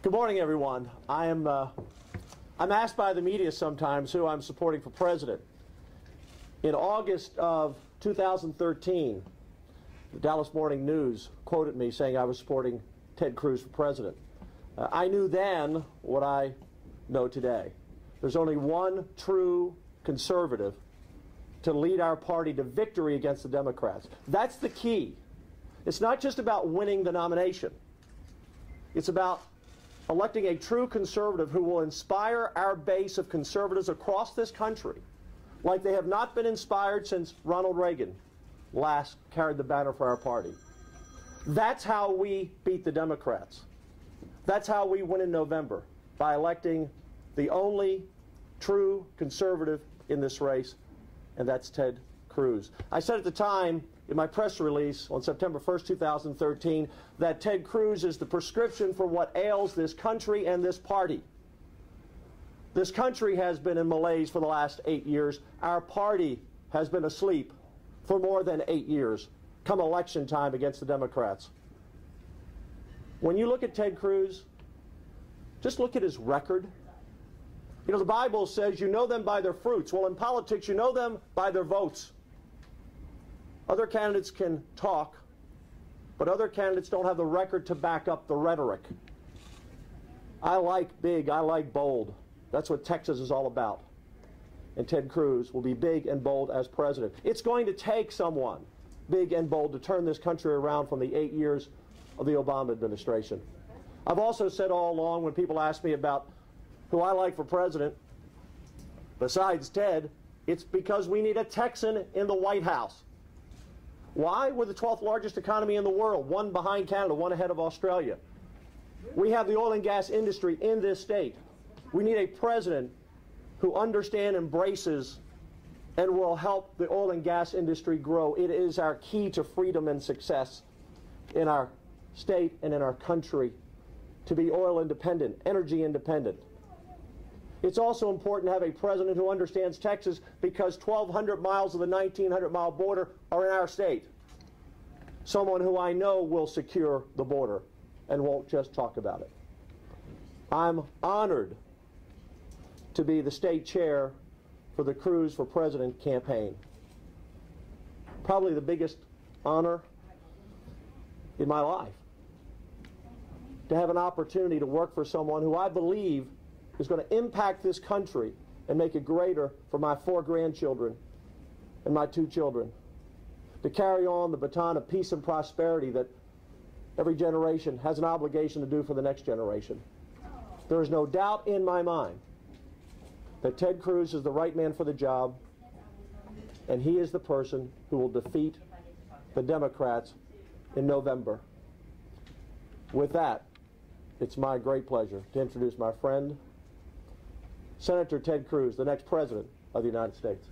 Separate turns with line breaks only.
Good morning, everyone. I'm asked by the media sometimes who I'm supporting for president. In August of 2013, the Dallas Morning News quoted me saying I was supporting Ted Cruz for president. I knew then what I know today. There's only one true conservative to lead our party to victory against the Democrats. That's the key. It's not just about winning the nomination. It's about electing a true conservative who will inspire our base of conservatives across this country like they have not been inspired since Ronald Reagan last carried the banner for our party. That's how we beat the Democrats. That's how we win in November, by electing the only true conservative in this race, and that's Ted Cruz. I said at the time in my press release on September 1st, 2013, that Ted Cruz is the prescription for what ails this country and this party. This country has been in malaise for the last 8 years. Our party has been asleep for more than 8 years, come election time against the Democrats. When you look at Ted Cruz, just look at his record. You know, the Bible says you know them by their fruits. Well, in politics, you know them by their votes. Other candidates can talk, but other candidates don't have the record to back up the rhetoric. I like big, I like bold. That's what Texas is all about. And Ted Cruz will be big and bold as president. It's going to take someone big and bold to turn this country around from the 8 years of the Obama administration. I've also said all along when people ask me about who I like for president, besides Ted, it's because we need a Texan in the White House. Why? We're the 12th largest economy in the world, one behind Canada, one ahead of Australia. We have the oil and gas industry in this state. We need a president who understands, embraces, and will help the oil and gas industry grow. It is our key to freedom and success in our state and in our country, to be oil independent, energy independent. It's also important to have a president who understands Texas, because 1,200 miles of the 1,900-mile border are in our state. Someone who I know will secure the border and won't just talk about it. I'm honored to be the state chair for the Cruz for President campaign. Probably the biggest honor in my life, to have an opportunity to work for someone who I believe is going to impact this country and make it greater for my 4 grandchildren and my 2 children, to carry on the baton of peace and prosperity that every generation has an obligation to do for the next generation. There is no doubt in my mind that Ted Cruz is the right man for the job, and he is the person who will defeat the Democrats in November. With that, it's my great pleasure to introduce my friend, Senator Ted Cruz, the next President of the United States.